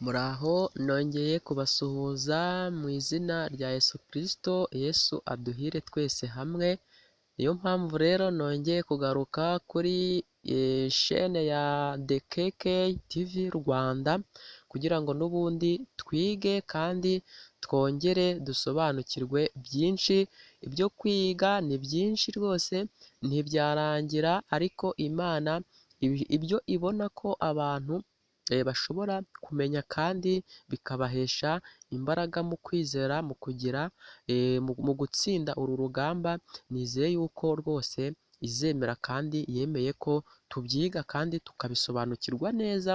Muraho nongeye kubasuhuza mu izina rya Yesu Kristo, Yesu aduhire twese hamwe, niyo mpamvu rero nongeye kugaruka kuri shene ya The KK TV Rwanda kugira ngo n'ubundi twige kandi twongere dusobanukirwe byinshi, ibyo kwiga ni byinshi rwose ntibyarangira ariko Imana ibyo ibona ko abantu bashobora kumenya kandi bikabahesha imbaraga mu kwizera, mu kugira mu gutsinda uru rugamba, nizeye yuko rwose izemera kandi yemeye ko tubyiga kandi tukabisobanukirwa neza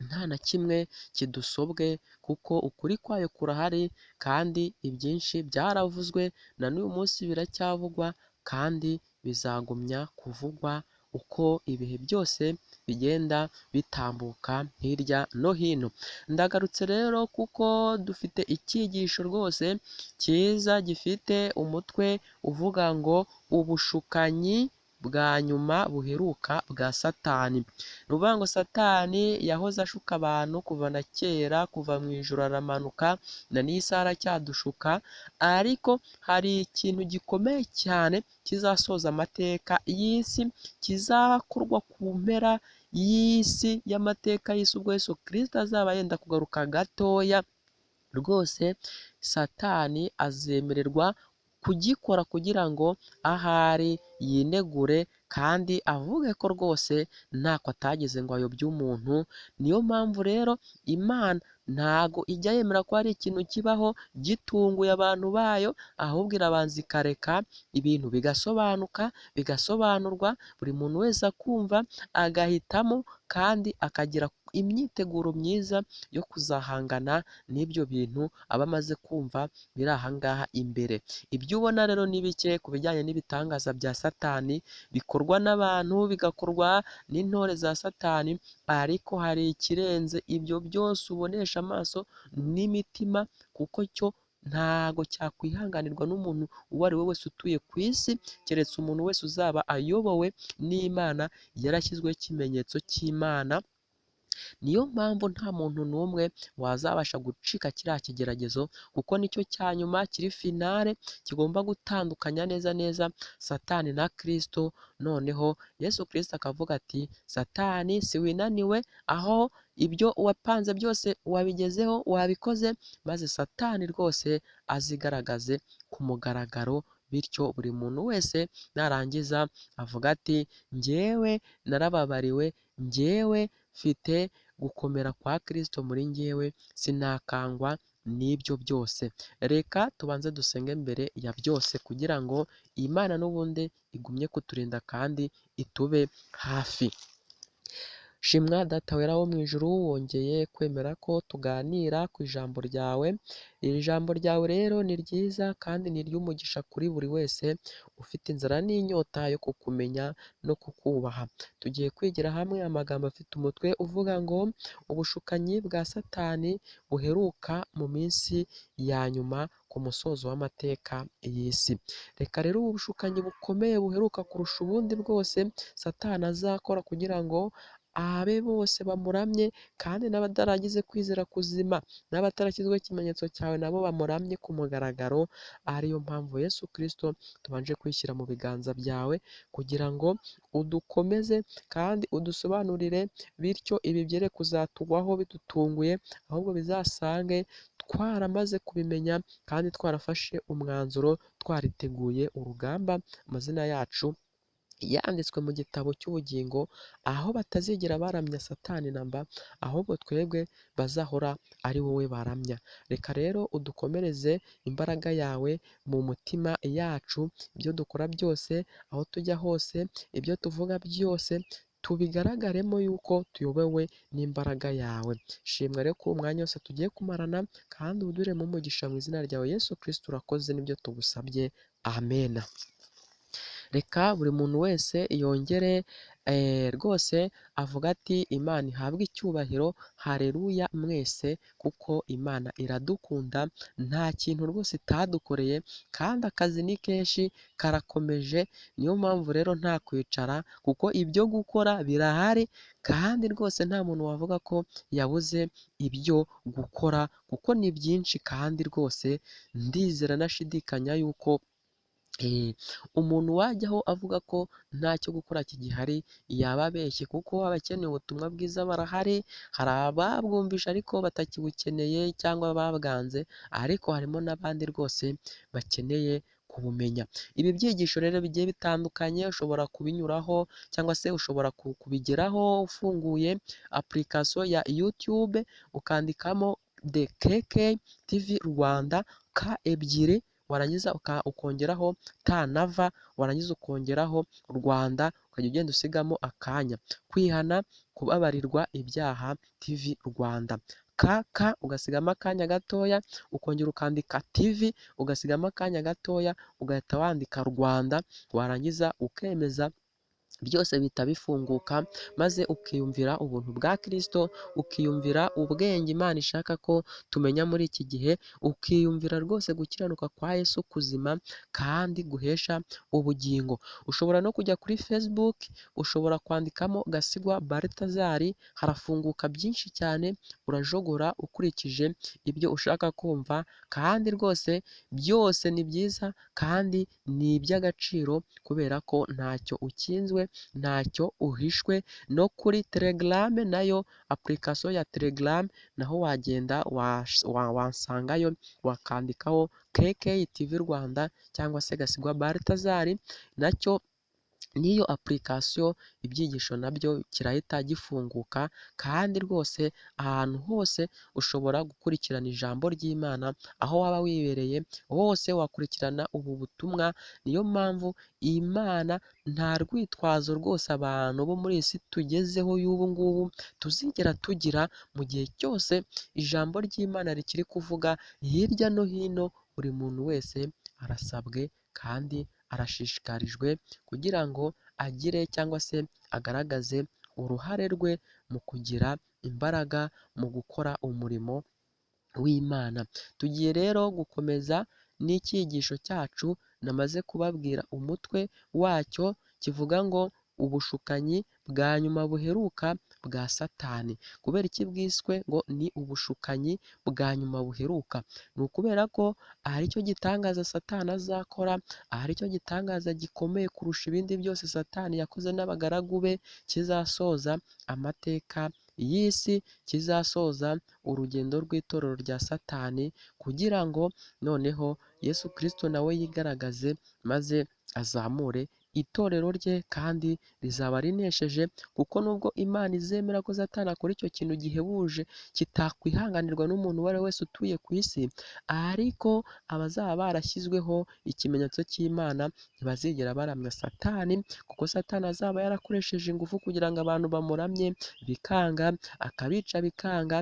nta na kimwe kidusobwe kuko ukuri kwayo kurahari kandi ibyinshi byaravuzwe na n'uyu munsi biracyavugwa kandi bizagumya kuvugwa uko ibihe byose bigenda bitambuka hirya no hino. Ndagarutse rero kuko dufite icyigisho rwose cyiza gifite umutwe uvuga ngo ubushukanyi bwa nyuma buheruka bwa Satani. Ni ukuvuga ngo Satani yahoze ashuka abantu kuva na kera, kuva mu ijuru aramanuka na n'iyi saha aracyadushuka, ariko hari ikintu gikomeye cyane kizasoza amateka y'isi, kizakorwa ku mpera y'isi y'amateka y'isi ubwo Yesu Kristo azaba yenda kugaruka gatoya, rwose Satani azemererwa kugikora kugira ngo ahari yinegure kandi avuge ko rwose ntako atagize ngo ayobye umuntu. Niyo mpamvu rero Imana ntago ijya yemera ko hari ikintu kibaho gitunguye abantu bayo, ahubwo irabanza ikareka ibintu bigasobanuka, bigasobanurwa, buri muntu wese akumva agahitamo kandi akagira imyiteguro myiza yo kuzahangana n'ibyo bintu aba amaze kumva biri aha ngaha imbere. Ibyo ubona rero ni bike ku bijyanye n'ibitangaza bya Satani bikorwa n'abantu, bigakorwa n'intore za Satani, ariko hari ikirenze ibyo byose ubonesha amaso n'imitima kuko cyo ntago cyakwihanganirwa n'umuntu uwo ari we wese utuye ku isi, keretse umuntu wese uzaba ayobowe n'Imana, yarashyizweho ikimenyetso cy'Imana. Niyo mpamvu nta muntu n'umwe wazabasha gucika kiriya kigeragezo kuko nicyo cya nyuma kiri finale, kigomba gutandukanya neza neza Satani na Kristo. Noneho Yesu Kristo akavuga ati Satani si winaniwe, aho ibyo wapanze byose wabigezeho, wabikoze, maze Satani rwose azigaragaze ku mugaragaro, bityo buri muntu wese narangiza avuga ati njyewe narababariwe, njyewe mfite gukomera kwa Kristo muri njyewe, sinakangwa n'ibyo byose. Reka tubanze dusenge mbere ya byose kugira ngo Imana n'ubundi igumye kuturinda kandi itube hafi. Shimwa Data wera wo mu ijuru, wongeye kwemera ko tuganira ku ijambo ryawe. Iri jambo ryawe rero ni ryiza kandi ni iry'umugisha kuri buri wese ufite inzara n'inyota yo kukumenya no kukubaha. Tugiye kwigira hamwe amagambo afite umutwe uvuga ngo ubushukanyi bwa Satani buheruka mu minsi ya nyuma ku musozo w'amateka y'isi. Reka rero ubu bushukanyi bukomeye buheruka kurusha ubundi bwose Satani azakora kugira ngo abe bose bamuramye, kandi n'abataragize kwizera kuzima n'abatarashyizweho ikimenyetso cyawe nabo bamuramye ku mugaragaro. Ariyo mpamvu Yesu Kristo tubanje kwishyira mu biganza byawe kugira ngo udukomeze kandi udusobanurire, bityo ibi byere kuzatugwaho bidutunguye, ahubwo bizasange twaramaze kubimenya kandi twarafashe umwanzuro, twariteguye urugamba, amazina yacu yanditswe mu gitabo cy'ubugingo, aho batazigera baramya Satani namba, ahubwo twebwe bazahora ari wowe baramya. Reka rero udukomereze imbaraga yawe mu mutima yacu, ibyo dukora byose, aho tujya hose, ibyo tuvuga byose, tubigaragaremo yuko tuyobowe n'imbaraga yawe. Shimwa rero ko umwanya wose tugiye kumarana kandi uduremo umugisha mu izina ryawe Yesu Kristo, urakoze n'ibyo tugusabye, amena. Reka buri muntu wese yongere rwose avuga ati Imana ihabwe icyubahiro, hareruya mwese, kuko Imana iradukunda, nta kintu rwose itadukoreye kandi akazi ni kenshi karakomeje, niyo mpamvu rero nta kwicara kuko ibyo gukora birahari kandi rwose nta muntu wavuga ko yabuze ibyo gukora kuko ni byinshi kandi rwose ndizera nashidikanya yuko umuntu wajyaho avuga ko ntacyo gukora kigihari yaba abeshye kuko abakeneye ubutumwa bwiza barahari, hari ababwumvisha ariko batakibukeneye cyangwa babwanze ariko harimo n'abandi rwose bakeneye kubumenya. Ibi byigisho rero bigiye bitandukanye ushobora kubinyuraho cyangwa se ushobora kubigeraho ufunguye application ya YouTube ukandikamo The KK TV Rwanda K ebyiri warangiza ukongeraho T na V warangiza ukongeraho Rwanda ukajya ugenda usigamo akanya. Kwihana kubabarirwa ibyaha TV Rwanda. KK ugasigamo akanya gatoya ukongera ukandika TV ugasigamo akanya gatoya ugahita wandika Rwanda warangiza ukemeza, byose bihita bifunguka maze ukiyumvira ubuntu bwa Kristo, ukiyumvira ubwenge Imana ishaka ko tumenya muri iki gihe, ukiyumvira rwose gukiranuka kwa Yesu kuzima kandi guhesha ubugingo. Ushobora no kujya kuri Facebook, ushobora kwandikamo Gasigwa Balthazar, harafunguka byinshi cyane, urajogora ukurikije ibyo ushaka kumva kandi rwose byose ni byiza kandi ni iby'agaciro kubera ko ntacyo ukinzwe, ntacyo uhishwe. No kuri Telegram nayo application ya Telegram naho wagenda wasangayo wakandikaho KK TV Rwanda cyangwa se Gasigwa Balthazar, nacyo n'iyo application ibyigisho nabyo kirahita gifunguka kandi rwose ahantu hose ushobora gukurikirana ijambo ry'Imana, aho waba wibereye hose wakurikirana ubu butumwa. Niyo mpamvu Imana nta rwitwazo rwose abantu bo muri iyi si tugezeho y'ubu ngubu tuzigera tugira, mu gihe cyose ijambo ry'Imana rikiri kuvuga hirya no hino, buri muntu wese arasabwe kandi arashishikarijwe kugira ngo agire cyangwa se agaragaze uruhare rwe mu kugira imbaraga mu gukora umurimo w'Imana. Tugiye rero gukomeza n'icyigisho cyacu namaze kubabwira umutwe wacyo, kivuga ngo ubushukanyi bwa nyuma buheruka bwa Satani. Kubera iki bwiswe ngo ni ubushukanyi bwa nyuma buheruka? Ni ukubera ko ahari cyo gitangaza Satani azakora, ahari cyo gitangaza gikomeye kurusha ibindi byose Satani yakoze n'abagaragu be, kizasoza amateka y'isi, kizasoza urugendo rw'itorero rya Satani kugira ngo noneho Yesu Kristo nawe yigaragaze maze azamure itorero rye kandi rizaba rinesheje, kuko nubwo Imana izemera ko Satani akora icyo kintu gihebuje kitakwihanganirwa n'umuntu uwo ari we wese utuye ku isi, ariko abazaba barashyizweho ikimenyetso cy'Imana ntibazigera baramya Satani, kuko Satani azaba yarakoresheje ingufu kugira ngo abantu bamuramye bikanga, akabica bikanga,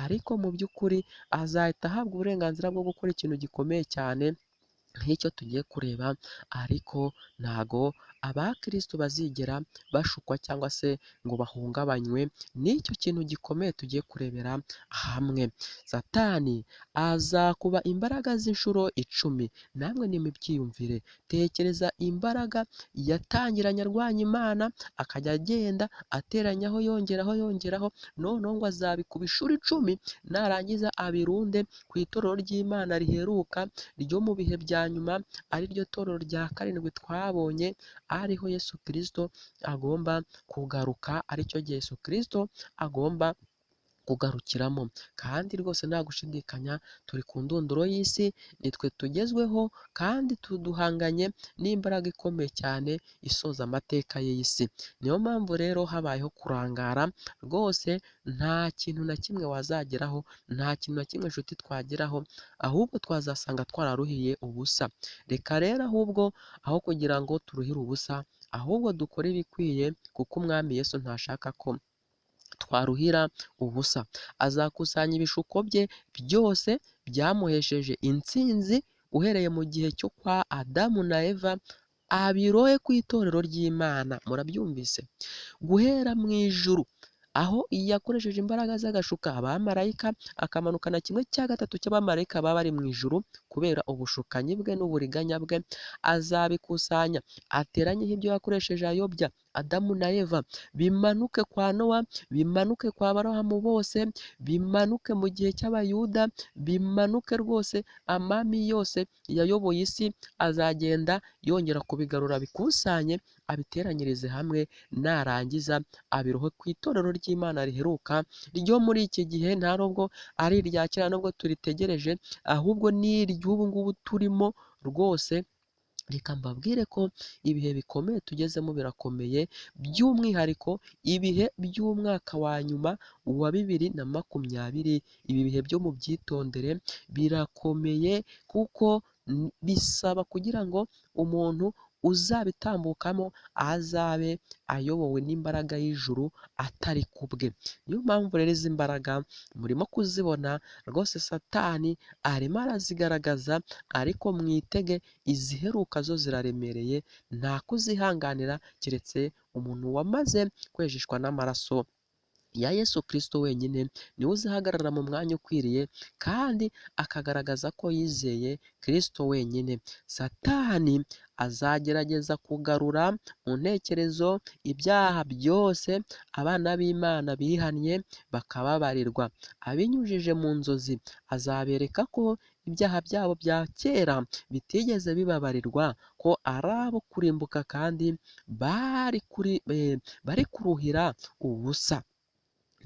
ariko mu by'ukuri azahita ahabwa uburenganzira bwo gukora ikintu gikomeye cyane nk'icyo tugiye kureba, ariko ntago abakristo bazigera bashukwa cyangwa se ngo bahungabanywe n'icyo kintu gikomeye tugiye kurebera hamwe. Satani azakuba imbaraga z'inshuro 10. Namwe nimubyiyumvire, tekereza imbaraga yatangiranye arwanya Imana, akajya agenda ateranyaho yongeraho, noneho ngo azabikuba inshuro 10 narangiza abirunde ku itorero ry'Imana riheruka ryo mu bihe bya nyuma, ari ryo torero rya 7 twabonye, ariho Yesu Kristo agomba kugaruka, aricyo gihe Yesu Kristo agomba kugarukiramo. Kandi rwose nta gushidikanya turi ku ndunduro y'isi, nitwe tugezweho kandi tuduhanganye n'imbaraga ikomeye cyane isoza amateka y'isi. Niyo mpamvu rero habayeho kurangara rwose, nta kintu na kimwe wazageraho, nta kintu na kimwe inshuti twageraho, ahubwo twazasanga twararuhiye ubusa. Reka rero ahubwo aho kugira ngo turuhire ubusa, ahubwo dukore ibikwiye, kuko umwami Yesu ntashaka ko twaruhira ubusa. Azakusanya ibishuko bye byose byamuhesheje intsinzi uhereye mu gihe cyo kwa Adamu na Eva abirohe ku itorero ry'Imana. Murabyumvise? Guhera mu ijuru, aho yakoresheje imbaraga z'agashuka abamarayika, akamanukana 1/3 cy'abamarayika baba bari mu ijuru kubera ubushukanyi bwe n'uburiganya bwe, azabikusanya ateranyeho ibyo yakoresheje ayobya Adamu na Eva, bimanuke kwa Nowa, bimanuke kwa Aburahamu bose, bimanuke mu gihe cy'Abayuda, bimanuke rwose amami yose yayoboye isi, azagenda yongera kubigarura bikusanye, abiteranyirize hamwe, narangiza abirohe ku itorero ry'Imana riheruka ryo muri iki gihe, nta nubwo ari irya kera nubwo turitegereje, ahubwo ni iry'ubu ngubu turimo rwose. Reka mbabwire ko ibihe bikomeye tugezemo birakomeye, by'umwihariko ibihe by'umwaka wa nyuma wa 2020, ibi bihe byo mu byitondere birakomeye, kuko bisaba kugira ngo umuntu uzabitambukamo azabe ayobowe n'imbaraga y'ijuru atari kubwe. Niyo mpamvu rero izi mbaraga murimo kuzibona rwose, Satani arimo arazigaragaza, ariko mwitege iziheruka zo ziraremereye, nta kuzihanganira keretse umuntu wamaze kwejeshwa n'amaraso ya Yesu Kristo wenyine, niwe uzihagarara mu mwanya ukwiriye kandi akagaragaza ko yizeye Kristo wenyine. Satani azagerageza kugarura mu ntekerezo ibyaha byose abana b'Imana bihannye bakababarirwa, abinyujije mu nzozi azabereka ko ibyaha byabo bya kera bitigeze bibabarirwa, ko ari abo kurimbuka kandi bari kuruhira ubusa.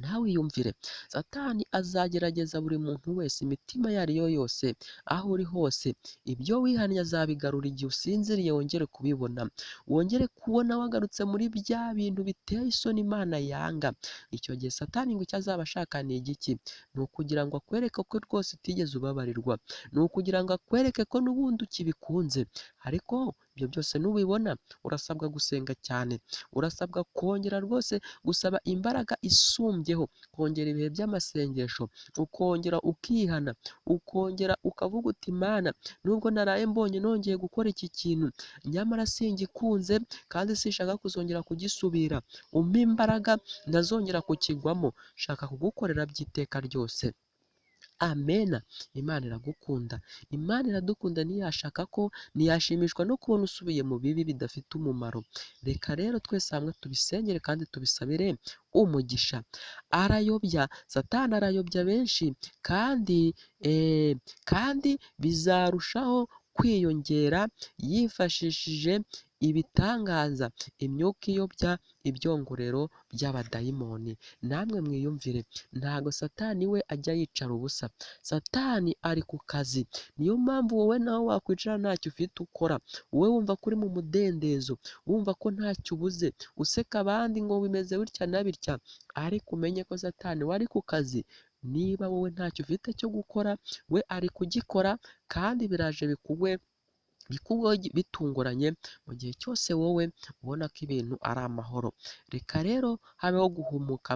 Nawe yumvire, Satani azagerageza buri muntu wese, imitima iyo ari yo yose, aho uri hose, ibyo wihannye azabigarura igihe usinziriye wongere kubibona, wongere kubona wagarutse muri bya bintu biteye isoni Imana yanga. Icyo gihe Satani ngo icyo azaba ashaka ni igiki? Ni ukugira ngo akwereke ko rwose utigeze ubabarirwa, ni ukugira ngo akwereke ko n'ubundi ukibikunze. Ariko ibyo byose nubibona, urasabwa gusenga cyane, urasabwa kongera rwose gusaba imbaraga isumbyeho, kongera ibihe by'amasengesho, ukongera ukihana, ukongera ukavuga uti Mana, nubwo naraye mbonye nongeye gukora iki kintu, nyamara singikunze kandi sinshaka kuzongera kugisubira, umpe imbaraga ntazongera kukigwamo, shaka kugukorera by'iteka ryose. Amena. Imana iragukunda, Imana iradukunda, ntiyashimishwa no kubona usubiye mu bibi bidafite umumaro. Reka rero twese hamwe tubisengere kandi tubisabire umugisha. Satani arayobya benshi kandi bizarushaho kwiyongera yifashishije ibitangaza, imyuka iyobya, ibyongorero by'abadayimoni. Namwe mwiyumvire, ntago Satani we ajya yicara ubusa, Satani ari ku kazi. Niyo mpamvu wowe nawe wakwicara ntacyo ufite ukora, wowe wumva ko uri mu mudendezo, wumva ko ntacyo ubuze, useka abandi ngo bimeze bitya na bitya, ariko umenye ko Satani we ari ku kazi. Niba wowe ntacyo ufite cyo gukora, we ari kugikora, kandi biraje bikugwe bitunguranye mu gihe cyose wowe ubona ko ibintu ari amahoro. Reka rero habeho guhumuka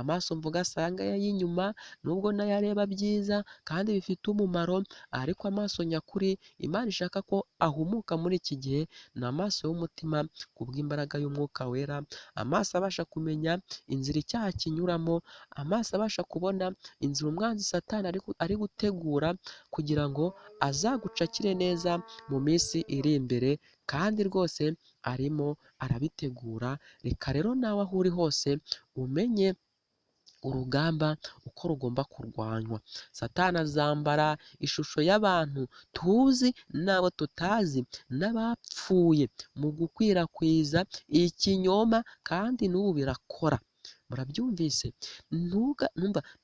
amaso mvuga asanga y'inyuma, nubwo nayo areba byiza kandi bifite umumaro, ariko amaso nyakuri Imana ishaka ko ahumuka muri iki gihe ni amaso y'umutima kubw'imbaraga y'umwuka wera, amaso abasha kumenya inzira icyaha kinyuramo, amaso abasha kubona inzira umwanzi Satani ari gutegura kugira ngo azagucakire neza mu minsi iri imbere, kandi rwose arimo arabitegura. Reka rero nawe aho uri hose umenye urugamba uko rugomba kurwanywa. Satani azambara ishusho y'abantu tuzi n'abo tutazi n'abapfuye mu gukwirakwiza ikinyoma, kandi n'ubu birakora. Murabyumvise?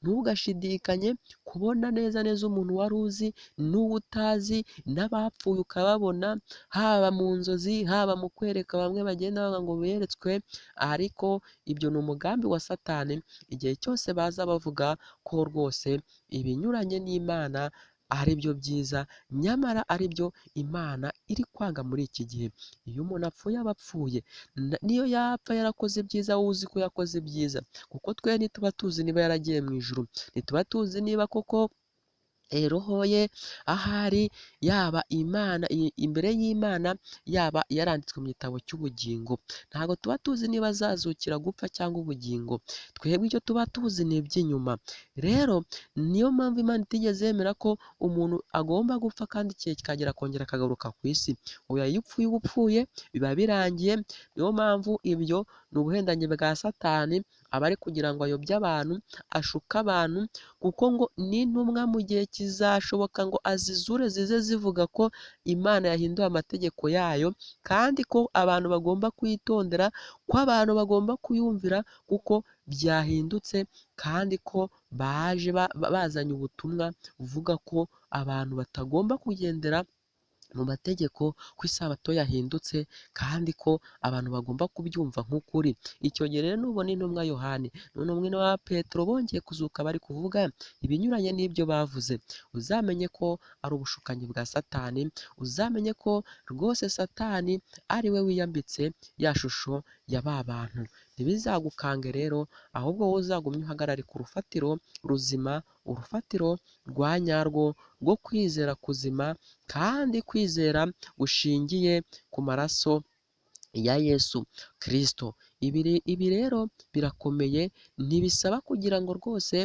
Ntugashidikanye kubona neza umuntu wari uzi n'uwo utazi n'abapfuye ukababona, haba mu nzozi, haba mu kwereka bamwe bagenda bavuga ngo beretswe, ariko ibyo ni umugambi wa Satani. Igihe cyose baza bavuga ko rwose ibinyuranye n'Imana ari byo byiza, nyamara ari byo Imana iri kwanga muri iki gihe. Iyo umuntu apfuye aba apfuye, niyo yapfa yarakoze ibyiza wowe uzi ko yakoze ibyiza, kuko twe ntituba tuzi niba yaragiye mu ijuru, ntituba tuzi niba koko roho ye ahari, yaba Imana imbere y'Imana, yaba yaranditswe mu gitabo cy'ubugingo. Ntabwo tuba tuzi niba azazukira gupfa cyangwa ubugingo, twebwe icyo tuba tuzi ni iby'inyuma. Rero niyo mpamvu Imana itigeze yemera ko umuntu agomba gupfa kandi igihe kikagera akongera akagaruka ku isi. Oya, iyo upfuye uba upfuye, biba birangiye. Niyo mpamvu ibyo ni ubuhendanyi bwa Satani, aba ari kugira ngo ayobye abantu, ashuke abantu, kuko ngo n'intumwa mu gihe kizashoboka ngo azizure zize zivuga ko Imana yahinduye amategeko yayo, kandi ko abantu bagomba kuyitondera, ko abantu bagomba kuyumvira kuko byahindutse, kandi ko baje bazanye ubutumwa buvuga ko abantu batagomba kugendera mu mategeko, ko isabato yahindutse kandi ko abantu bagomba kubyumva nk'ukuri. Icyo gihe rero nubona intumwa Yohani n'intumwa wa Petero bongeye kuzuka bari kuvuga ibinyuranye n'ibyo bavuze, uzamenye ko ari ubushukanyi bwa Satani, uzamenye ko rwose Satani ari we wiyambitse ya shusho ya ba bantu. Ntibizagukange rero, ahubwo wowe uzagumye uhagarare ku rufatiro ruzima, urufatiro rwa nyarwo rwo kwizera kuzima, kandi kwizera gushingiye ku maraso ya Yesu Kristo. Ibi rero birakomeye, ntibisaba kugira ngo rwose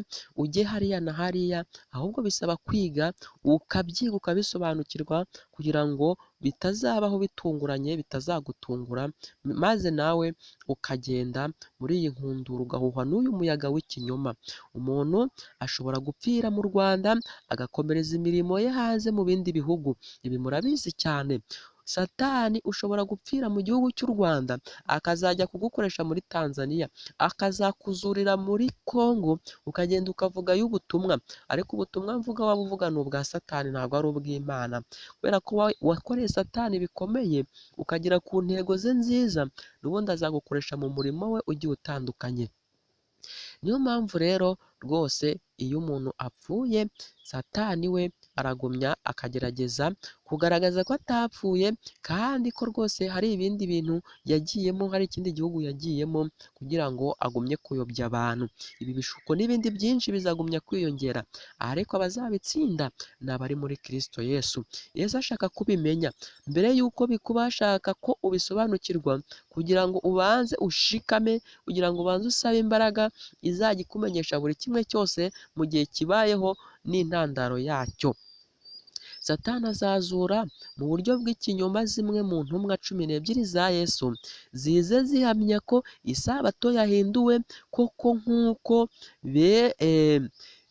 ujye hariya na hariya, ahubwo bisaba kwiga ukabyiga ukabisobanukirwa, kugira ngo bitazabaho bitunguranye, bitazagutungura, maze nawe ukagenda muri iyi nkundura ugahuhwa n'uyu muyaga w'ikinyoma. Umuntu ashobora gupfira mu Rwanda agakomereza imirimo ye hanze mu bindi bihugu, ibi murabizi cyane. Satani ushobora gupfira mu gihugu cy'u Rwanda, akazajya kugukoresha muri Tanzania, akazakuzurira muri Congo, ukagenda ukavugayo ubutumwa, ariko ubutumwa mvuga waba uvuga ni ubwa Satani, ntabwo ari ubw'Imana, kubera ko wakoreye Satani bikomeye, ukagera ku ntego ze nziza, n'ubundi azagukoresha mu murimo we ugiye utandukanye. Niyo mpamvu rero rwose iyo umuntu apfuye, Satani we aragumya akagerageza kugaragaza ko atapfuye, kandi ko rwose hari ibindi bintu yagiyemo, hari ikindi gihugu yagiyemo, kugira ngo agumye kuyobya abantu. Ibi bishuko n'ibindi byinshi bizagumya kwiyongera, ariko abazabitsinda ni abari muri Kristo Yesu. Yesu ashaka kubimenya mbere y'uko bikuba, ashaka ko ubisobanukirwa, kugira ngo ubanze ushikame, kugira ngo ubanze usabe imbaraga izajya ikumenyesha buri kimwe cyose mu gihe kibayeho n'intandaro yacyo. Satani azazura mu buryo bw'ikinyoma zimwe mu ntumwa 12 za Yesu, zize zihamya ko isabato yahinduwe koko nk'uko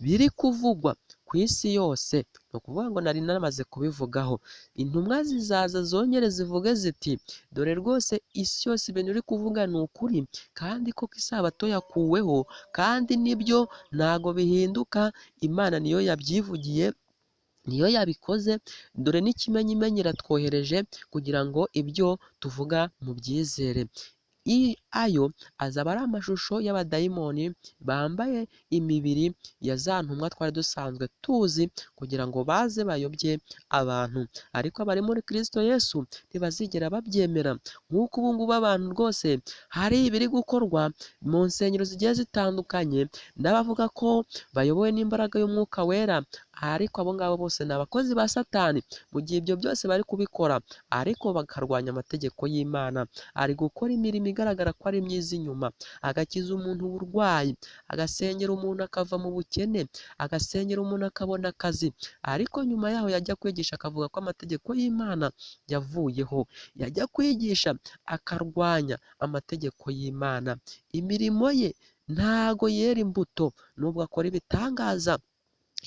biri kuvugwa ku isi yose. Ni ukuvuga ngo nari namaze kubivugaho. Intumwa zizaza zongere zivuge ziti, dore rwose isi yose ibintu uri kuvuga ni ukuri, kandi koko isabato yakuweho, kandi nibyo ntago bihinduka, Imana niyo yabyivugiye, niyo yabikoze, dore n'ikimenyimenyi iratwohereje kugira ngo ibyo tuvuga mu byizere. Ayo azaba ari amashusho y'abadayimoni bambaye imibiri ya za ntumwa twari dusanzwe tuzi, kugira ngo baze bayobye abantu, ariko abari muri Kristo Yesu ntibazigera babyemera. Nk'uko ubu ngubu abantu rwose hari ibiri gukorwa mu nsengero zigiye zitandukanye, n'abavuga ko bayobowe n'imbaraga y'Umwuka Wera, ariko abo ngabo bose ni abakozi ba Satani. Mu gihe ibyo byose bari kubikora, ariko bakarwanya amategeko y'Imana, ari gukora imirimo igaragara ko ari myiza inyuma, agakiza umuntu uburwayi, agasengera umuntu akava mu bukene, agasengera umuntu akabona akazi, ariko nyuma yaho yajya kwigisha akavuga ko amategeko y'Imana yavuyeho, yajya kwigisha akarwanya amategeko y'Imana. Imirimo ye ntago yera imbuto, nubwo akora ibitangaza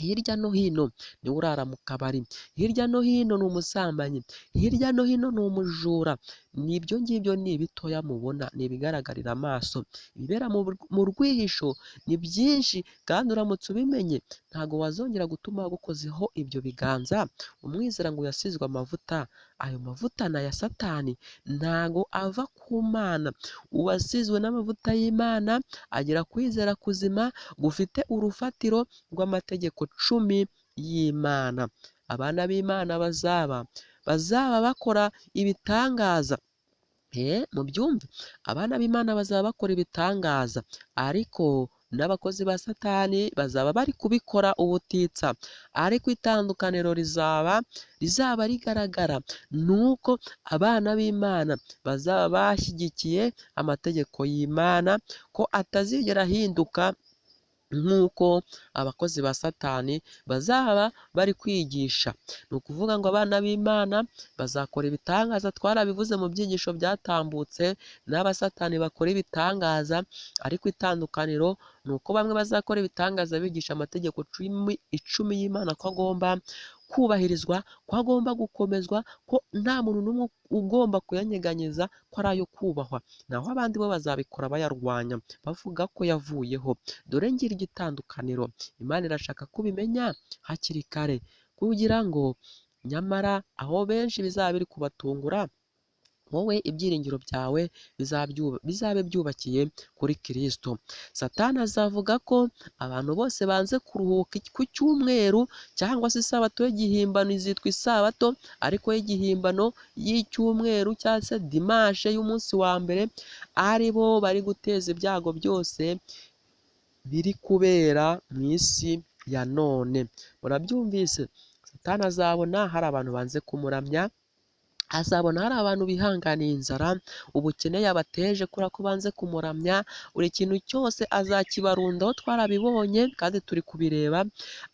hirya no hino. Niwe urara mu kabari, hirya no hino ni umusambanyi, hirya no hino ni umujura. N'ibyo ngibyo ni ibitoya mubona, ni ibigaragarira amaso. Ibibera mu rwihisho ni byinshi, kandi uramutse ubimenye ntago wazongera gutuma wagukozeho ibyo biganza. Umwizera ngo yasizwe amavuta, ayo mavuta ni aya Satani, ntago ava ku Mana. Uwasizwe n'amavuta y'Imana agira kwizera kuzima gufite urufatiro rw'amategeko 10 y'Imana. Abana b'Imana bazaba bakora ibitangaza. Mubyumve, abana b'Imana bazaba bakora ibitangaza, ariko n'abakozi ba Satani bazaba bari kubikora ubutitsa, ariko itandukaniro rizaba rigaragara, ni uko abana b'Imana bazaba bashyigikiye amategeko y'Imana, ko atazigera ahinduka nk'uko abakozi ba Satani bazaba bari kwigisha. Ni ukuvuga ngo abana b'Imana bazakora ibitangaza, twarabivuze mu byigisho byatambutse, n'abasatani bakora ibitangaza, ariko itandukaniro ni uko bamwe bazakora ibitangaza bigisha amategeko icumi y'Imana ko agomba kubahirizwa, ko agomba gukomezwa, ko nta muntu n'umwe ugomba kuyanyeganyeza, ko ari ayo kubahwa. Naho abandi bo bazabikora bayarwanya, bavuga ko yavuyeho. Dore ngira igitandukaniro, Imana irashaka kubimenya hakiri kare, kugira ngo nyamara aho benshi bizaba biri kubatungura, wowe ibyiringiro byawe bizabe byubakiye kuri Kristo. Satani azavuga ko abantu bose banze kuruhuka ku cyumweru, cyangwa se isabato y'igihimbano izitwa isabato, ariko y'igihimbano y'icyumweru cyangwa se dimashe y'umunsi wa mbere, ari bo bari guteza ibyago byose biri kubera mu isi ya none. Murabyumvise, Satani azabona hari abantu banze kumuramya, azabona hari abantu bihanganiye inzara, ubukene yabateje kubera ko banze kumuramya, buri kintu cyose azakibarundaho, twarabibonye kandi turi kubireba,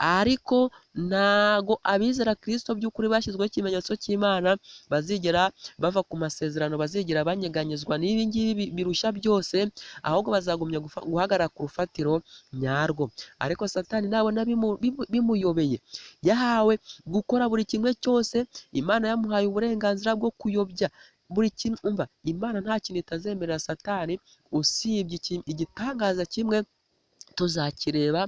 ariko ntago abizera Kristo by'ukuri bashyizweho ikimenyetso cy'Imana bazigera bava ku masezerano, bazigera banyeganyezwa n'ibi ngibi birushya byose, ahubwo bazagumya guhagarara ku rufatiro nyarwo. Ariko Satani nabona bimuyobeye, yahawe gukora buri kimwe cyose, Imana yamuhaye uburenganzira bwo kuyobya buri kintu. Umva, Imana nta kintu itazemerera Satani, usibye igitangaza kimwe tuzakireba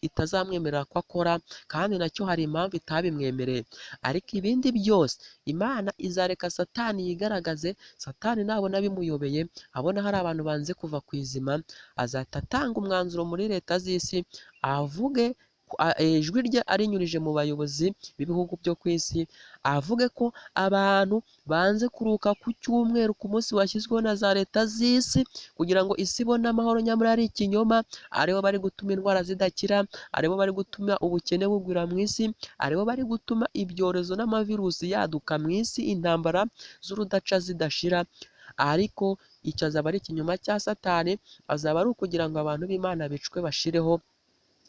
itazamwemerera ko akora, kandi nacyo hari impamvu itabimwemereye. Ariko ibindi byose Imana izareka Satani yigaragaze. Satani nabona bimuyobeye, abona hari abantu banze kuva ku izima, azahita atanga umwanzuro muri leta z'isi, avuge ijwi rye arinyurije mu bayobozi b'ibihugu byo ku isi, avuge ko abantu banze kuruhuka ku cyumweru ku munsi washyizweho na za leta z'isi kugira ngo isi ibone amahoro, nyamara ari ikinyoma, aribo bari gutuma indwara zidakira, aribo bari gutuma ubukene bugwira mu isi, aribo bari gutuma ibyorezo n'amavirusi yaduka mu isi, intambara z'urudaca zidashira. Ariko icyo azaba ari ikinyoma cya Satani, azaba ari ukugira ngo abantu b'Imana bicwe bashireho,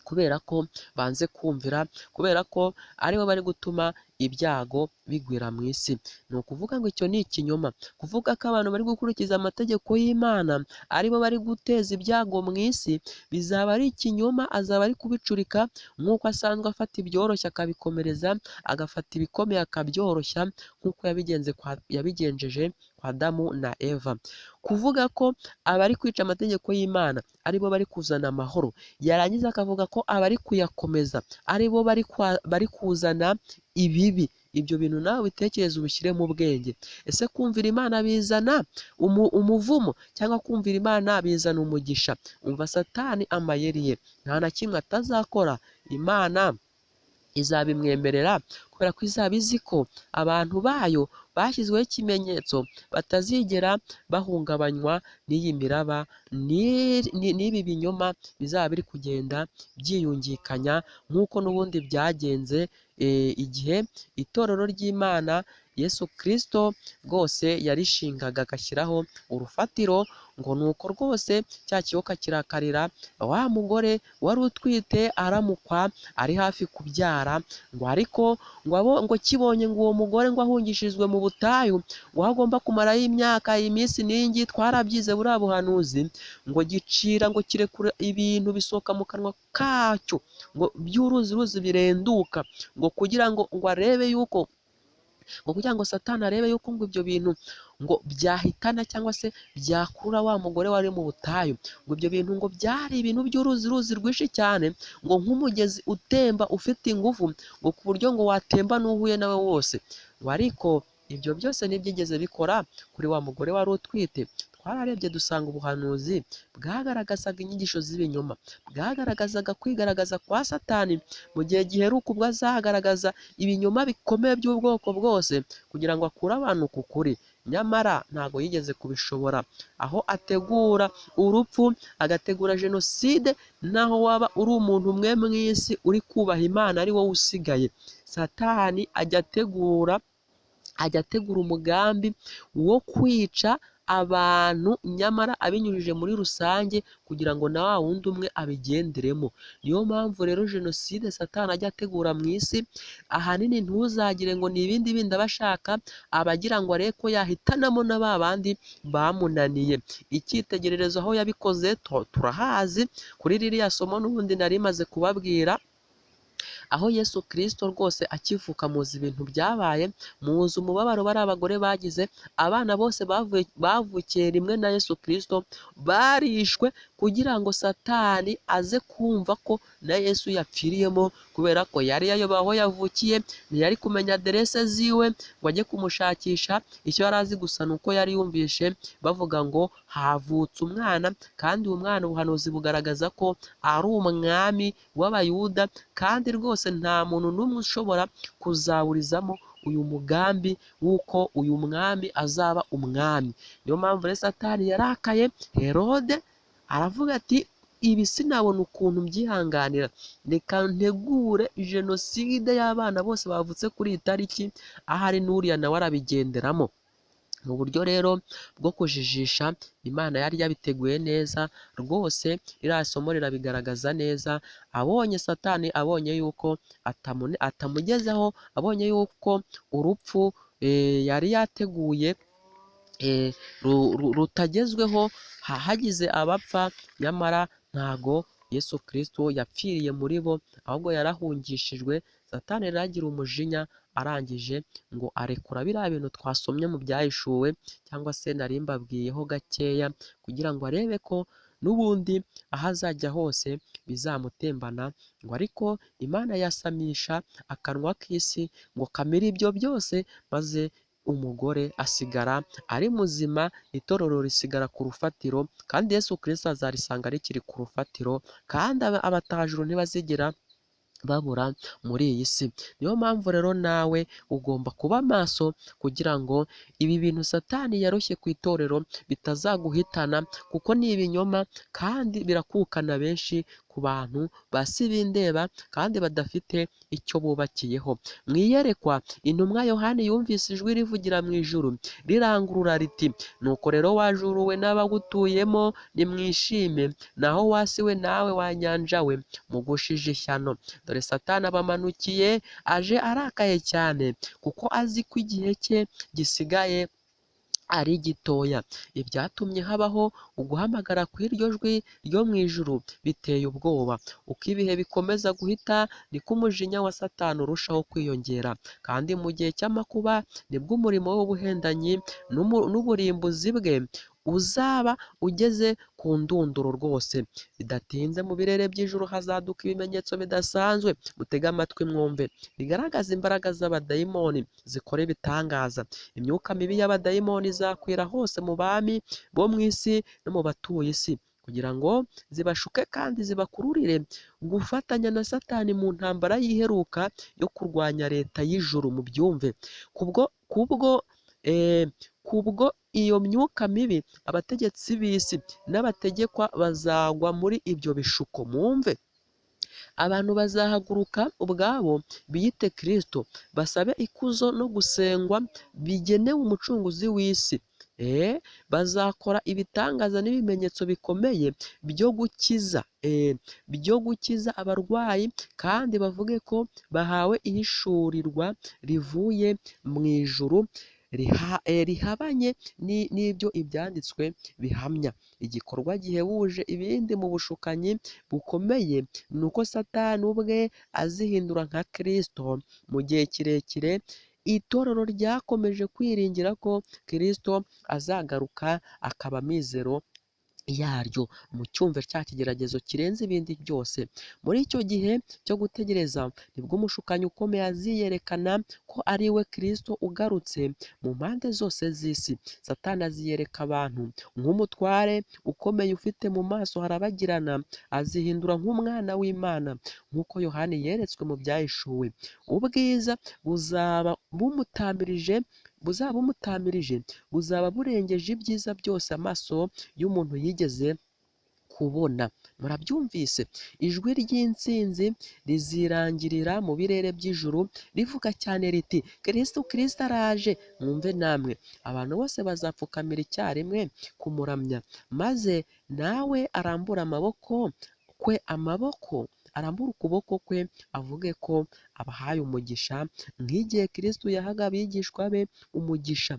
kubera ko banze kumvira, kubera ko aribo bari gutuma ibyago bigwira mu isi. Ni ukuvuga ngo icyo ni ikinyoma. Kuvuga ko abantu bari gukurikiza amategeko y'Imana aribo bari guteza ibyago mu isi, bizaba ari ikinyoma. Azaba ari kubicurika nk'uko asanzwe afata ibyoroshye akabikomereza, agafata ibikomeye akabyoroshya, nk'uko yabigenjeje kwa Adamu na Eva. Kuvuga ko abari kwica amategeko y'Imana aribo bari kuzana amahoro, yarangiza akavuga ko abari kuyakomeza aribo bari kuzana ibibi. Ibyo bintu nawe bitekereza ubishyire mu bwenge. Ese kumvira Imana bizana umuvumo, cyangwa kumvira Imana bizana umugisha? Umva Satani amayeri ye, nta na kimwe atazakora Imana izabimwemerera, kubera ko izaba izi ko abantu bayo bashyizweho ikimenyetso, batazigera bahungabanywa n'iyi miraba, n'ibi binyoma bizaba biri kugenda byiyungikanya, nk'uko n'ubundi byagenze igihe itorero ry'Imana Yesu Kristo rwose yarishingaga, agashyiraho urufatiro, ngo nuko rwose cya kiyoka kirakarira wa mugore wari utwite aramukwa ari hafi kubyara, ngo ariko ngo kibonye ngo uwo mugore ngo ahungishirizwe mu butayu, ngo agomba kumarayo imyaka, iminsi n'ingi, twarabyize buriya buhanuzi, ngo gicira ngo kirekura ibintu bisohoka mu kanwa kacyo, ngo by'uruzi birenduka, ngo kugira ngo arebe yuko, ngo kugira ngo Satani arebe yuko ngo ibyo bintu ngo byahitana cyangwa se byakurura wa mugore wari mu butayu. Ngo ibyo bintu ngo byari ibintu by'uruzi rwinshi cyane, ngo nk'umugezi utemba ufite ingufu, ngo ku buryo ngo watemba n'uhuye nawe wose. Ngo ariko ibyo byose ntibyigeze bikora kuri wa mugore wari utwite. Twararebye dusanga ubuhanuzi bwagaragazaga inyigisho z'ibinyoma, bwagaragazaga kwigaragaza kwa Satani mu gihe giheruka, ubwo azagaragaza ibinyoma bikomeye by'ubwoko bwose kugira ngo akure abantu ku kuri. nyamara ntabwo yigeze kubishobora, aho ategura urupfu, agategura jenoside, naho waba uri umuntu umwe mu isi uri kubaha Imana ari wowe usigaye, Satani ajya ategura umugambi wo kwica abantu, nyamara abinyujije muri rusange kugira ngo na wa wundi umwe abigenderemo. Niyo mpamvu rero jenoside Satani ajya ategura mu isi, ahanini ntuzagire ngo ni ibindi bindi aba ashaka, abagira ngo arebe ko yahitanamo na ba bandi bamunaniye. Icyitegererezo aho yabikoze turahazi, kuri ririya somo n'ubundi nari maze kubabwira, aho Yesu Kristo rwose akivuka muzi ibintu byabaye, muzi umubabaro bari abagore bagize, abana bose bavukiye rimwe na Yesu Kristo barishwe kugira ngo Satani aze kumva ko na Yesu yapfiriyemo, kubera ko yari yayoboye aho yavukiye, ntiyari kumenya aderese ziwe ngo ajye kumushakisha, icyo yari azi gusa ni uko yari yumvishe bavuga ngo havutse umwana, kandi uwo mwana ubuhanuzi bugaragaza ko ari umwami w'Abayuda, kandi rwose nta muntu n'umwe ushobora kuzaburizamo uyu mugambi w'uko uyu mwami azaba umwami. Niyo mpamvu rero Satani yarakaye, Herode aravuga ati ibi sinabona ukuntu mbyihanganira, reka ntegure jenoside y'abana bose bavutse kuri iyi tariki, ahari n'uriya nawe arabigenderamo. Mu buryo rero bwo kujijisha, Imana yari yabiteguye neza rwose, iriya somo rirabigaragaza neza. Satani abonye yuko atamugezeho, abonye yuko urupfu yari yateguye rutagezweho, hagize abapfa, nyamara ntago Yesu Kristo yapfiriye muri bo, ahubwo yarahungishijwe. Satani rero agira umujinya, arangije ngo arekura biriya bintu twasomye mu byahishuwe, cyangwa se nari mbabwiyeho gakeya, kugira ngo arebe ko n'ubundi aho azajya hose bizamutembana, ngo ariko Imana yasamisha akanwa k'isi ngo kamire ibyo byose, maze umugore asigara ari muzima, itorero risigara ku rufatiro, kandi Yesu Kristo azarisanga rikiri ku rufatiro, kandi abatajuru ntibazigera babura muri iyi si. Niyo mpamvu rero nawe ugomba kuba maso, kugira ngo ibi bintu Satani yaroshye ku itorero bitazaguhitana, kuko ni ibinyoma kandi birakukana benshi ku bantu basi bindeba kandi badafite icyo bubakiyeho. Mu iyerekwa, intumwa Yohani yumvise ijwi rivugira mu ijuru rirangurura riti, nuko rero wajuruwe n'abagutuyemo nimwishime, naho wasiwe nawe wa nyanja we mugushije ishyano, dore Satani abamanukiye aje arakaye cyane, kuko azi ko igihe cye gisigaye ari gitoya. Ibyatumye habaho uguhamagara kw'iryo jwi ryo mu ijuru biteye ubwoba. Uko ibihe bikomeza guhita, niko umujinya wa Satani urushaho kwiyongera, kandi mu gihe cy'amakuba nibwo umurimo w'ubuhendanyi n'uburimbuzi bwe uzaba ugeze ku ndunduro rwose. Bidatinze mu birere by'ijuru hazaduka ibimenyetso bidasanzwe, mutege amatwi mwumve, bigaragaza imbaraga z'abadayimoni zikora ibitangaza. Imyuka mibi y'abadayimoni izakwira hose mu bami bo mu isi no mu batuye isi, kugira ngo zibashuke kandi zibakururire gufatanya na Satani mu ntambara y'iheruka yo kurwanya leta y'ijuru. Mu byumve, kubwo iyo myuka mibi, abategetsi b'isi n'abategekwa bazagwa muri ibyo bishuko. Mwumve, abantu bazahaguruka ubwabo biyite Kristo, basabe ikuzo no gusengwa bigenewe umucunguzi w'isi. Bazakora ibitangaza n'ibimenyetso bikomeye byo gukiza abarwayi, kandi bavuge ko bahawe ihishurirwa rivuye mu ijuru rihabanye n'ibyo ibyanditswe bihamya. Igikorwa gihebuje ibindi mu bushukanyi bukomeye ni uko Satani ubwe azihindura nka Kristo. Mu gihe kirekire itorero ryakomeje kwiringira ko Kristo azagaruka akaba amizero yaryo. Mu cyumve cya kigeragezo kirenze ibindi byose, muri icyo gihe cyo gutegereza nibwo umushukanyi ukomeye aziyerekana ko ari we Kristo ugarutse mu mpande zose z'isi. Satani aziyereka abantu nk'umutware ukomeye ufite mu maso harabagirana, azihindura nk'umwana w'Imana, nk'uko Yohani yeretswe mu byahishuwe. Ubwiza buzaba bumutamirije buzaba bumutamirije buzaba burengeje ibyiza byose amaso y'umuntu yigeze kubona. Murabyumvise, ijwi ry'intsinzi rizirangirira mu birere by'ijuru rivuga cyane riti Kristo, Kristo araje. Mwumve namwe, abantu bose bazapfukamira icyarimwe kumuramya, maze nawe arambura arambura ukuboko kwe avuge ko abahaye umugisha nk'igihe Kristo yahaga abigishwa be umugisha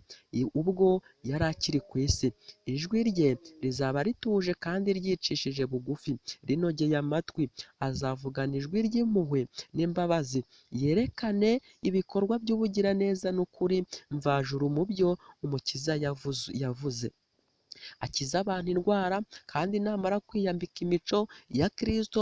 ubwo yari akiri ku isi. Ijwi rye rizaba rituje kandi ryicishije bugufi, rinogeye amatwi. Azavugana ijwi ry'impuhwe n'imbabazi, yerekane ibikorwa by'ubugiraneza n'ukuri mvajuru mu byo Umukiza yavuze. Akiza abantu indwara, kandi namara kwiyambika imico ya Kristo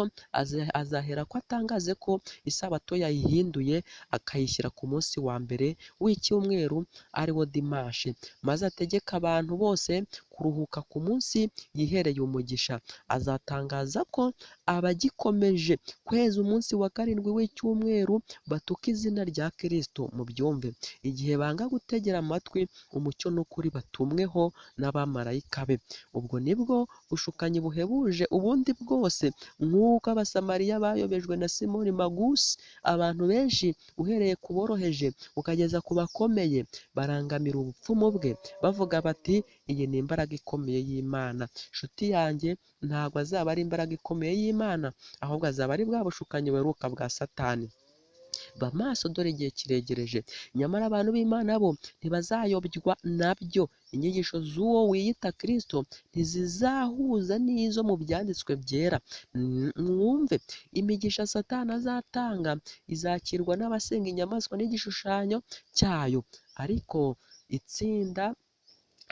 azahera ko atangaze ko isabato yayihinduye akayishyira ku munsi wa mbere w'icyumweru ari wo dimanche, maze ategeka abantu bose kuruhuka ku munsi yihereye umugisha. Azatangaza ko abagikomeje kweza umunsi wa karindwi w'icyumweru batuka izina rya Kristo. Mubyumve, igihe banga gutegera amatwi umucyo n'ukuri batumweho n'abamarayika be. Ubwo nibwo bushukanyi buhebuje ubundi bwose, nk'uko abasamariya bayobejwe na Simoni Magusi. Abantu benshi uhereye ku boroheje ukageza ku bakomeye barangamira ubupfumu bwe bavuga bati iyi ni imbaraga ikomeye y'Imana. Nshuti yanjye, ntabwo azaba ari imbaraga ikomeye y'Imana, ahubwo azaba ari bwa bushukanyi buheruka bwa Satani. Ba maso, dore igihe kiregereje. Nyamara abantu b'Imana bo ntibazayobywa nabyo. Inyigisho z'uwo wiyita Kristo ntizizahuza n'izo mu byanditswe byera. Mwumve, imigisha Satani azatanga izakirwa n'abasenga inyamaswa n'igishushanyo cyayo.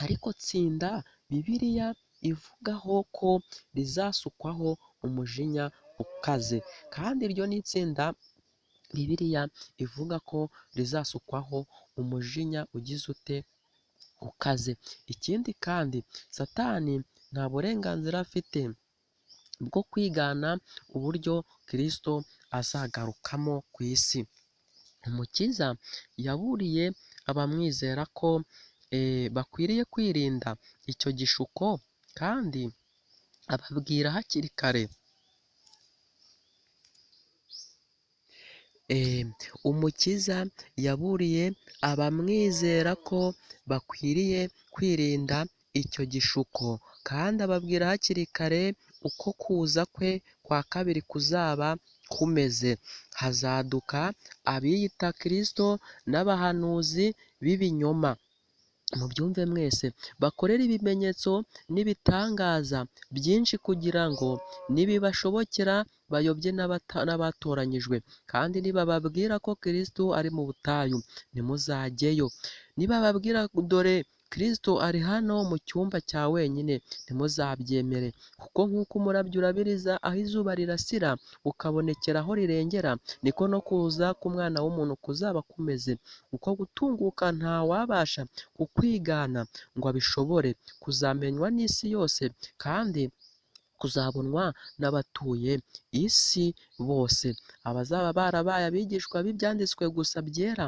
Ariko tsinda Bibiliya ivugaho ko rizasukwaho umujinya ukaze, kandi iryo ni itsinda Bibiliya ivuga ko rizasukwaho umujinya ugize ute? Ukaze. Ikindi kandi, Satani nta burenganzira afite bwo kwigana uburyo Kristo azagarukamo ku isi. Umukiza yaburiye abamwizera ko bakwiriye kwirinda icyo gishuko, kandi ababwira hakiri kare. Umukiza yaburiye abamwizera ko bakwiriye kwirinda icyo gishuko, kandi ababwira hakiri kare uko kuza kwe kwa kabiri kuzaba kumeze. Hazaduka abiyita Kristo n'abahanuzi b'ibinyoma. Mubyumve mwese, bakorera ibimenyetso n'ibitangaza byinshi kugira ngo nibibashobokera bayobye n'abatoranyijwe. Kandi nibababwira ko Kristo ari mu butayu, ntimuzajyeyo. Nibababwira dore Kristo ari hano mu cyumba cya wenyine, ntimuzabyemere. Kuko nk'uko umurabyo urabiriza aho izuba rirasira ukabonekera aho rirengera, niko no kuza k'Umwana w'umuntu kuzaba kumeze. Uko gutunguka nta wabasha kukwigana ngo abishobore. Kuzamenywa n'isi yose, kandi kuzabonwa n'abatuye isi bose. Abazaba barabaye abigishwa b'ibyanditswe gusa byera,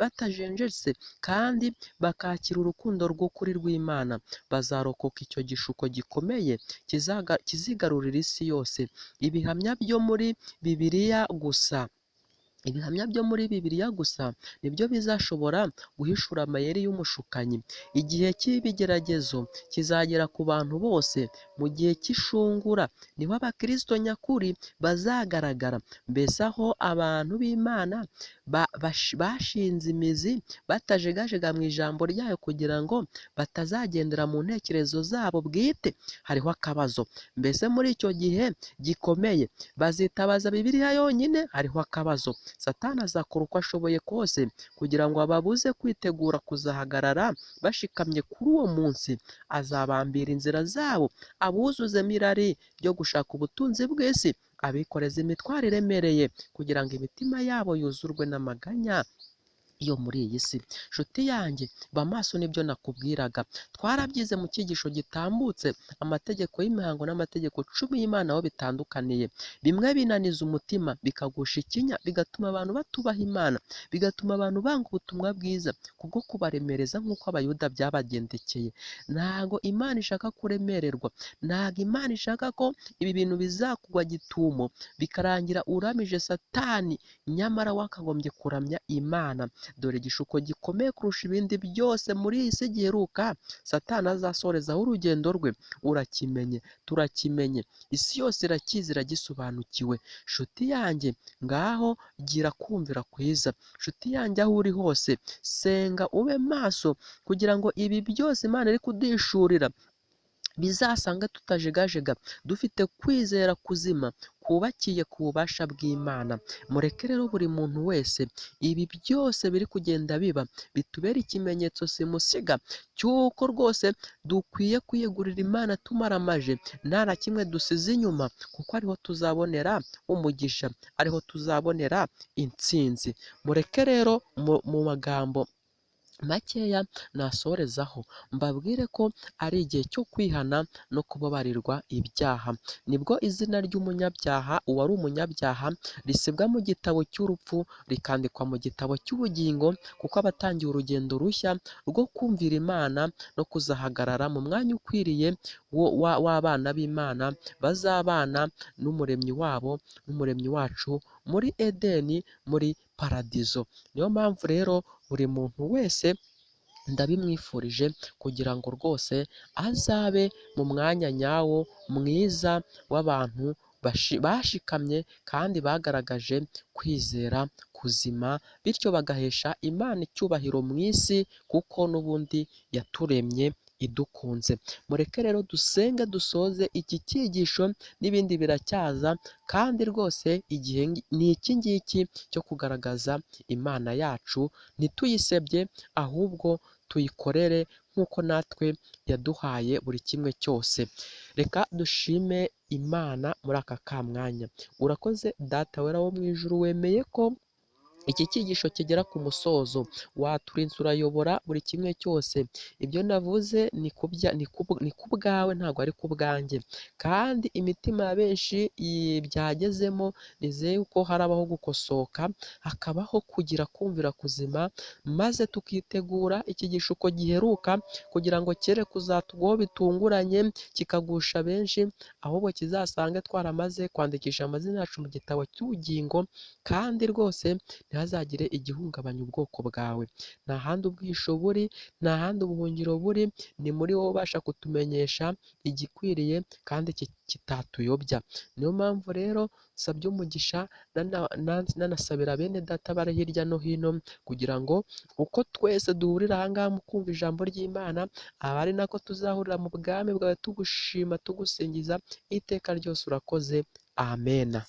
batajenjetse kandi bakakira urukundo rw'ukuri rw'Imana, bazarokoka icyo gishuko gikomeye kizigarurira isi yose. Ibihamya byo muri Bibiliya gusa nibyo bizashobora guhishura amayeri y'umushukanyi. Igihe cy'ibigeragezo kizagera ku bantu bose. Mu gihe cy'ishungura niho abakristo nyakuri bazagaragara. Mbese aho abantu b'Imana bashinze imizi batajegajega mu ijambo ryayo kugira ngo batazagendera mu ntekerezo zabo bwite, hariho akabazo. Mbese muri icyo gihe gikomeye bazitabaza Bibiliya yonyine? Hariho akabazo. Satani azakora uko ashoboye kose kugira ngo ababuze kwitegura kuzahagarara bashikamye kuri uwo munsi. Azabambira inzira zabo, abuzuzemo irari ryo gushaka ubutunzi bw'isi, abikoreza imitwaro iremereye kugira ngo imitima yabo yuzurwe n'amaganya yo muri iyi si. Nshuti yanjye ba maso nibyo nakubwiraga, twarabyize mu cyigisho gitambutse, amategeko y'imihango n'amategeko cumi y'Imana aho bitandukaniye. Bimwe binaniza umutima bikagusha ikinya, bigatuma abantu batubaha Imana, bigatuma abantu banga ubutumwa bwiza kubwo kubaremereza nk'uko abayuda byabagendekeye. Ntago Imana ishaka kuremererwa, ntago Imana ishaka ko ibi bintu bizakugwa gitumo bikarangira uramije Satani, nyamara wakagombye kuramya Imana. Dore igishuko gikomeye kurusha ibindi byose muri iyi si giheruka Satani azasorezaho urugendo rwe, urakimenye, turakimenye, isi yose irakizi, iragisobanukiwe. Nshuti yanjye ngaho gira kumvira kwiza, nshuti yanjye aho uri hose senga ube maso kugira ngo ibi byose Imana iri kuduhishurira bizasange tutajegajega, dufite kwizera kuzima kubakiye ku bubasha bw'Imana. Mureke rero buri muntu wese ibi byose biri kugenda biba bitubera ikimenyetso simusiga cy'uko rwose dukwiye kwiyegurira Imana tumaramaje, nta na kimwe dusize inyuma, kuko ariho tuzabonera umugisha, ariho tuzabonera intsinzi. Mureke rero mu magambo makeya nasorezaho mbabwire ko ari igihe cyo kwihana no kubabarirwa ibyaha. Nibwo izina ry'umunyabyaha, uwari umunyabyaha, risibwa mu gitabo cy'urupfu rikandikwa mu gitabo cy'ubugingo, kuko abatangiye urugendo rushya rwo kumvira Imana no kuzahagarara mu mwanya ukwiriye w'abana b'Imana bazabana n'umuremyi wabo n'umuremyi wacu muri Edeni, muri paradizo. Niyo mpamvu rero buri muntu wese ndabimwifurije kugira ngo rwose azabe mu mwanya nyawo mwiza w'abantu bashikamye kandi bagaragaje kwizera kuzima, bityo bagahesha Imana icyubahiro mu isi, kuko n'ubundi yaturemye idukunze. Mureke rero dusenge dusoze iki cyigisho, n'ibindi biracyaza, kandi rwose igihe ni iki ngiki cyo kugaragaza Imana yacu, ntituyisebye ahubwo tuyikorere nk'uko natwe yaduhaye buri kimwe cyose. Reka dushime Imana muri aka kamwanya. Urakoze Data wera wo mu ijuru, wemeye ko iki cyigisho kigera ku musozo, waturinze urayobora buri kimwe cyose. Ibyo navuze ni ku bwawe, ntabwo ari ku bwanjye, kandi imitima ya benshi byagezemo nizeye ko harabaho gukosoka, hakabaho kugira kumvira kuzima, maze tukitegura iki gishuko giheruka kugira ngo cyere kuzatugwaho bitunguranye kikagusha benshi, ahubwo kizasange twaramaze kwandikisha amazina yacu mu gitabo cy'ubugingo, kandi rwose ntihazagire igihungabanya ubwoko bwawe. Nta handi ubwisho buri, nta handi ubuhungiro buri, ni muri wowe ubasha kutumenyesha igikwiriye kandi kitatuyobya. Niyo mpamvu rero nsabye umugisha nanasabira bene data bari hirya no hino, kugira ngo uko twese duhurira aha ngaha mu kumva ijambo ry'Imana, aba ari nako tuzahurira mu bwami bwawe tugushima tugusingiza iteka ryose. Urakoze, amena.